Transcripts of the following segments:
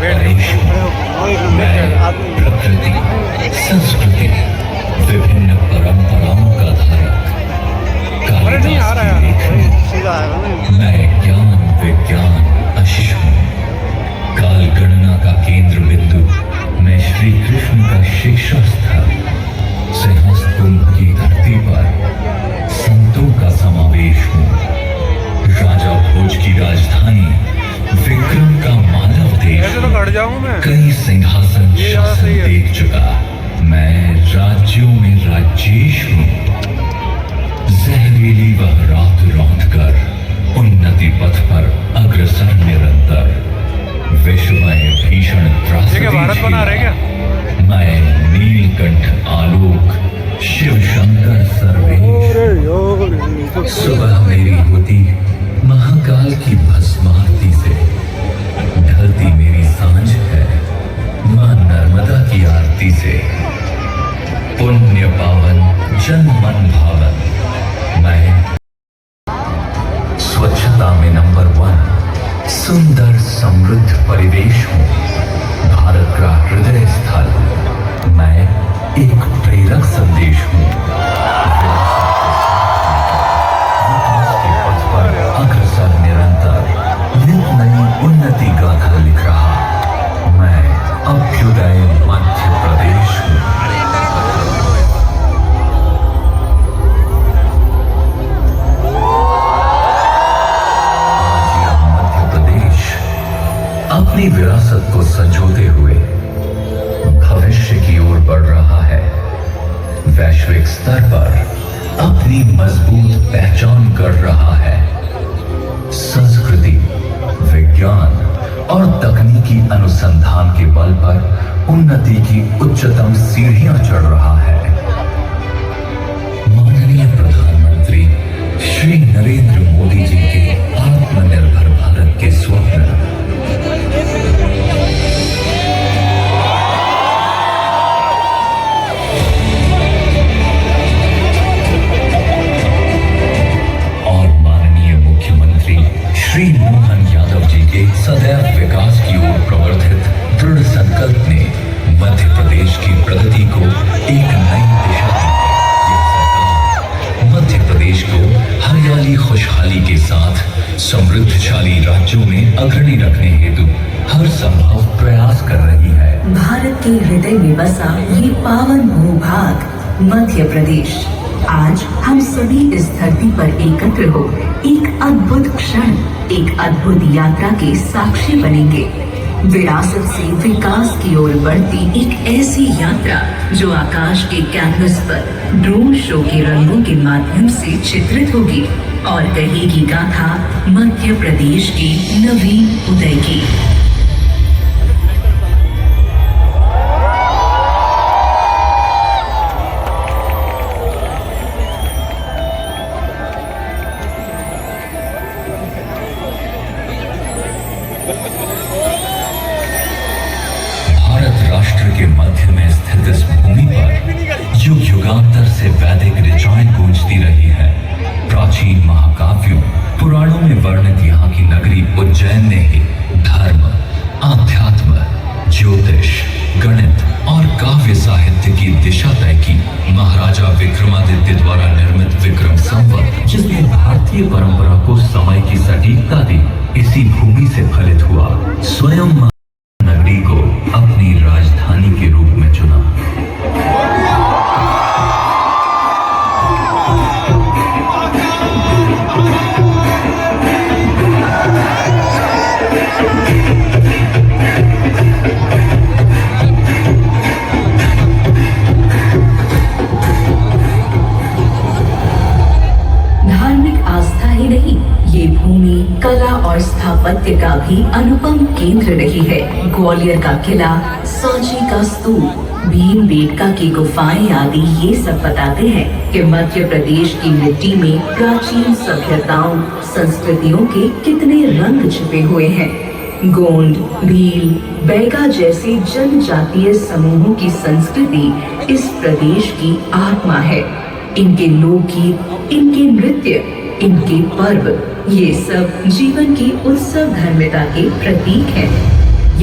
परेश हूँ। मैं प्रकृति, संस्कृति, विभिन्न परंपराओं का धारक, कालिदास की लेखनी। मैं ज्ञान विज्ञान अशिष हूँ। काल गणना का केंद्र बिंदु मैं श्री कृष्ण का शिक्षा स्थल। सिंहस्थ कुंभ की धरती पर संतों का समावेश हूँ। राजा भोज की राजधानी विक्रम का मानव देश। कई सिंहासन शासन देख चुका मैं, राज्यों में राजेश हूँ। जहरीली वह रात रौंद कर उन्नति पथ पर अग्रसर निरंतर। विश्वमय भीषण त्रासदी मैं नीलकंठ आलोक शिव शंकर सर्वेश। सुबह मेरी होती महाकाल की भस्मारती से, ढलती मेरी सांझ है मां नर्मदा की आरती से। पुण्य पावन जन मन भावन मैं, स्वच्छता में नंबर 1, सुंदर समृद्ध परिवेश हूँ। भारत का हृदय स्थल मैं, एक प्रेरक संदेश हूँ। विकास के पथ पर अग्रसर निरंतर, नित नई उन्नति गाथा लिख रहा मैं, अभ्युदय मध्य प्रदेश हूँ। अपनी विरासत को संजोते हुए भविष्य की ओर बढ़ रहा है। वैश्विक स्तर पर अपनी मजबूत पहचान कर रहा है। संस्कृति, विज्ञान और तकनीकी अनुसंधान के बल पर उन्नति की उच्चतम सीढ़ियां चढ़ रहा है। माननीय प्रधानमंत्री श्री नरेंद्र मोदी जी के आत्मनिर्भर भारत के स्वप्न श्री मोहन यादव जी के सदैव विकास की ओर प्रवर्तित दृढ़ संकल्प ने मध्य प्रदेश की प्रगति को एक नई दिशा दी है। यह सरकार मध्य प्रदेश को हरियाली खुशहाली के साथ समृद्धशाली राज्यों में अग्रणी रखने हेतु हर संभव प्रयास कर रही है। भारत के हृदय में बसा ये पावन भूभाग मध्य प्रदेश, आज हम सभी इस धरती पर एकत्र हो एक अद्भुत क्षण, एक अद्भुत यात्रा के साक्षी बनेंगे। विरासत से विकास की ओर बढ़ती एक ऐसी यात्रा जो आकाश के कैनवस पर ड्रोन शो के रंगों के माध्यम से चित्रित होगी और कहेगी गाथा मध्य प्रदेश के नवीन उदय की। भारत राष्ट्र के मध्य में स्थित इस भूमि पर युग युगांतर से वैदिक ऋचाएं गूंजती रही है। प्राचीन महाकाव्यों, पुराणों में वर्णित यहाँ की नगरी उज्जैन ने ही धर्म, आध्यात्म, ज्योतिष, गणित और काव्य साहित्य की दिशा तय की। महाराजा विक्रमादित्य द्वारा निर्मित विक्रम संवत, जिसने भारतीय परंपरा को समय की सटीकता दी, इसी भूमि से फलित हुआ। स्वयं नगरी को अपनी राजधानी के रूप में चुना। धार्मिक आस्था ही नहीं, ये भूमि कला और स्थापत्य का भी अनुपम केंद्र रही है। ग्वालियर का किला, सांची का स्तूप, भीमबेटका की गुफाएं आदि ये सब बताते हैं कि मध्य प्रदेश की मिट्टी में प्राचीन सभ्यताओं, संस्कृतियों के कितने रंग छिपे हुए हैं। गोंड, भील, बैगा जैसे जनजातीय समूहों की संस्कृति इस प्रदेश की आत्मा है। इनके लोकगीत, इनके नृत्य, इनके पर्व, ये सब जीवन की उत्सव धर्मिता के प्रतीक हैं।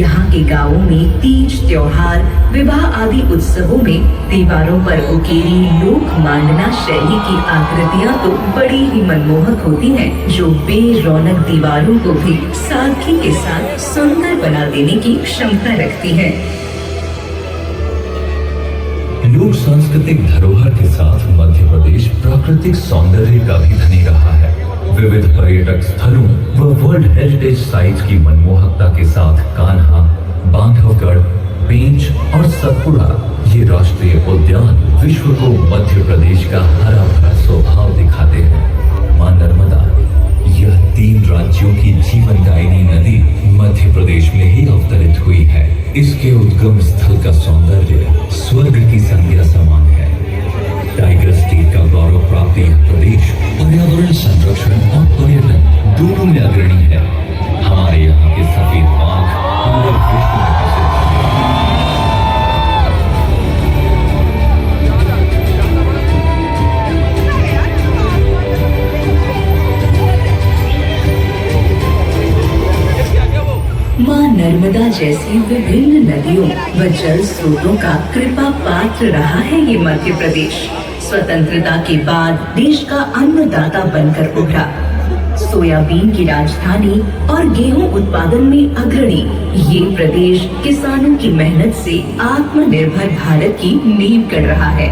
यहाँ के गांवों में तीज त्योहार, विवाह आदि उत्सवों में दीवारों पर उकेरी लोक मांडना शैली की आकृतियाँ तो बड़ी ही मनमोहक होती हैं, जो बेरौनक दीवारों को भी सादगी के साथ सुंदर बना देने की क्षमता रखती है। लोक सांस्कृतिक धरोहर के साथ मध्य प्रदेश प्राकृतिक सौंदर्य का भी धनी रहा है। विविध पर्यटक स्थलों व वर्ल्ड हेरिटेज साइट की मनमोहकता के साथ कान्हा, बांधवगढ़, पेंच और सतपुड़ा ये राष्ट्रीय उद्यान विश्व को मध्य प्रदेश का हरा भरा स्वभाव दिखाते हैं। मां नर्मदा, यह 3 राज्यों की जीवनदायिनी नदी मध्य प्रदेश में ही अवतरित हुई है। इसके उद्गम स्थल का सौंदर्य स्वर्ग की संज्ञा समान है। टाइगर स्टेट का गौरव प्राप्त यह प्रदेश पर्यावरण संरक्षण और पर्यटन दोनों में अग्रणी है। हमारे यहाँ के सफेद बाघ पूरे विश्व में प्रसिद्ध है। मां नर्मदा जैसी विभिन्न नदियों व जल स्रोतों का कृपा पात्र रहा है ये मध्य प्रदेश। स्वतंत्रता के बाद देश का अन्नदाता बनकर उभरा। सोयाबीन की राजधानी और गेहूं उत्पादन में अग्रणी ये प्रदेश किसानों की मेहनत से आत्मनिर्भर भारत की नींव गढ़ रहा है।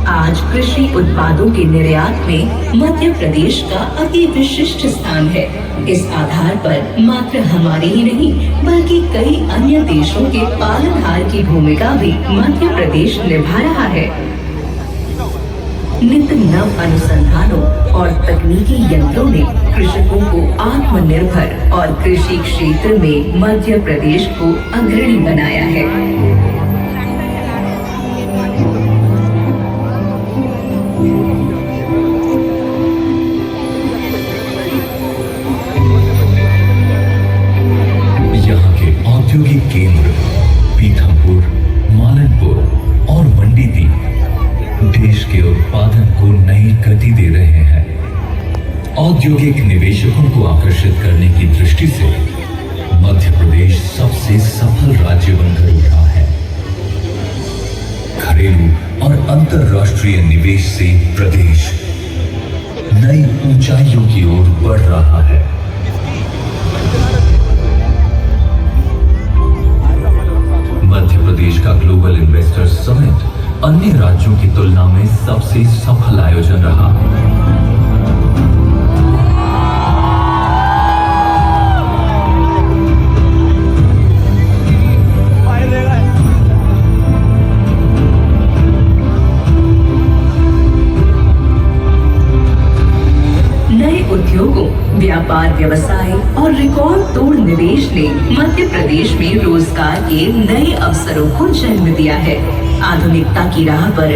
आज कृषि उत्पादों के निर्यात में मध्य प्रदेश का अति विशिष्ट स्थान है। इस आधार पर मात्र हमारे ही नहीं बल्कि कई अन्य देशों के पालनहार की भूमिका भी मध्य प्रदेश निभा रहा है। नित नव अनुसंधानों और तकनीकी यंत्रों ने कृषकों को आत्मनिर्भर और कृषि क्षेत्र में मध्य प्रदेश को अग्रणी बनाया है। यहाँ के औद्योगिक केंद्र पीथमपुर, मालनपुर और मंडीदीप देश के उत्पादन को नई गति दे रहे हैं। औद्योगिक निवेशकों को आकर्षित करने की दृष्टि से मध्य प्रदेश सबसे सफल राज्य बनकर उभरा है। घरेलू और अंतर्राष्ट्रीय निवेश से प्रदेश नई ऊंचाइयों की ओर बढ़ रहा है। मध्य प्रदेश का ग्लोबल इन्वेस्टर्स समिट अन्य राज्यों की तुलना में सबसे सफल आयोजन रहा। नए उद्योगों, व्यापार व्यवसाय और रिकॉर्ड तोड़ निवेश ने मध्य प्रदेश में रोजगार के नए अवसरों को जन्म दिया है। आधुनिकता की राह पर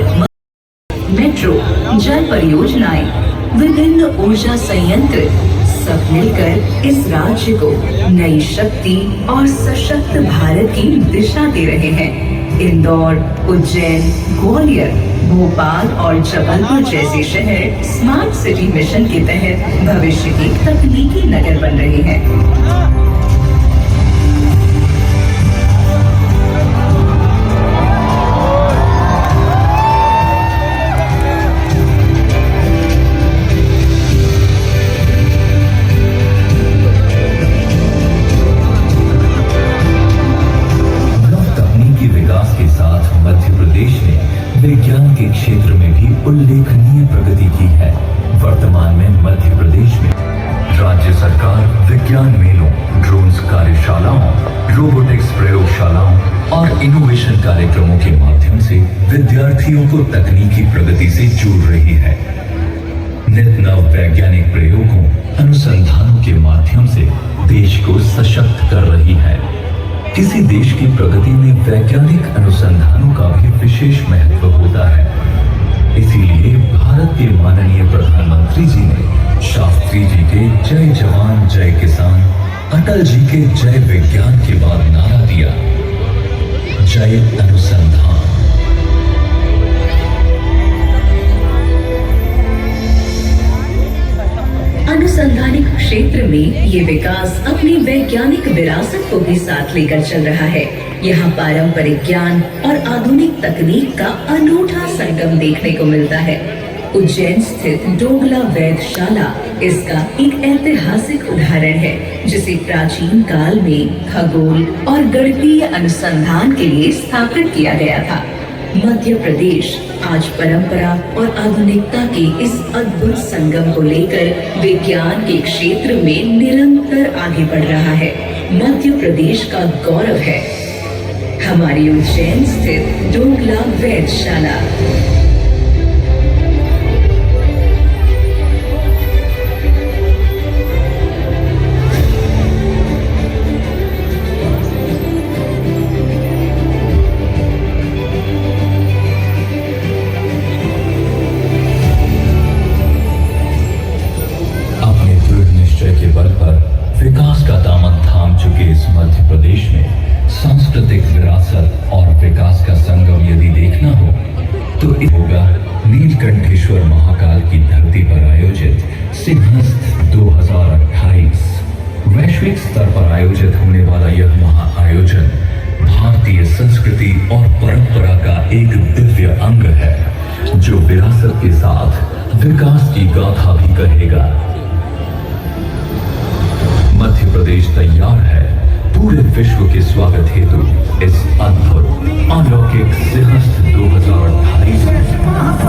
मेट्रो, जल परियोजनाएं, विभिन्न ऊर्जा संयंत्र सब मिलकर इस राज्य को नई शक्ति और सशक्त भारत की दिशा दे रहे हैं। इंदौर, उज्जैन, ग्वालियर, भोपाल और जबलपुर जैसे शहर स्मार्ट सिटी मिशन के तहत भविष्य के तकनीकी नगर बन रहे हैं। विज्ञान के क्षेत्र में भी उल्लेखनीय प्रगति की है। वर्तमान में मध्य प्रदेश में राज्य सरकार विज्ञान मेलों, ड्रोन्स कार्यशालाओं, रोबोटिक्स प्रयोगशालाओं और इनोवेशन कार्यक्रमों के माध्यम से विद्यार्थियों को तकनीकी प्रगति से जोड़ रही है। नित नव वैज्ञानिक प्रयोगों, अनुसंधानों के माध्यम से देश को सशक्त कर रही है। किसी देश की प्रगति में वैज्ञानिक अनुसंधानों का भी विशेष महत्व होता है। इसीलिए भारत के माननीय प्रधानमंत्री जी ने शास्त्री जी के जय जवान जय किसान, अटल जी के जय विज्ञान के बाद नारा दिया, जय अनुसंधान। अनुसंधानिक क्षेत्र में ये विकास अपनी वैज्ञानिक विरासत को भी साथ लेकर चल रहा है। यहाँ पारंपरिक ज्ञान और आधुनिक तकनीक का अनूठा संगम देखने को मिलता है। उज्जैन स्थित डोगला वेधशाला इसका एक ऐतिहासिक उदाहरण है, जिसे प्राचीन काल में खगोल और गणितीय अनुसंधान के लिए स्थापित किया गया था। मध्य प्रदेश आज परंपरा और आधुनिकता के इस अद्भुत संगम को लेकर विज्ञान के क्षेत्र में निरंतर आगे बढ़ रहा है। मध्य प्रदेश का गौरव है हमारी उज्जैन स्थित डोगला वेधशाला। विकास का दामन थाम चुके इस मध्य प्रदेश में सांस्कृतिक विरासत और विकास का संगम यदि देखना हो तो होगा नीलकंठेश्वर महाकाल की धरती पर आयोजित सिंहस्थ 2028। वैश्विक स्तर पर आयोजित होने वाला यह महाआयोजन भारतीय संस्कृति और परंपरा का एक दिव्य अंग है, जो विरासत के साथ विकास की गाथा भी कहेगा। मध्य प्रदेश तैयार है पूरे विश्व के स्वागत हेतु इस अद्भुत अलौकिक सिंहस्थ 2028 विरासत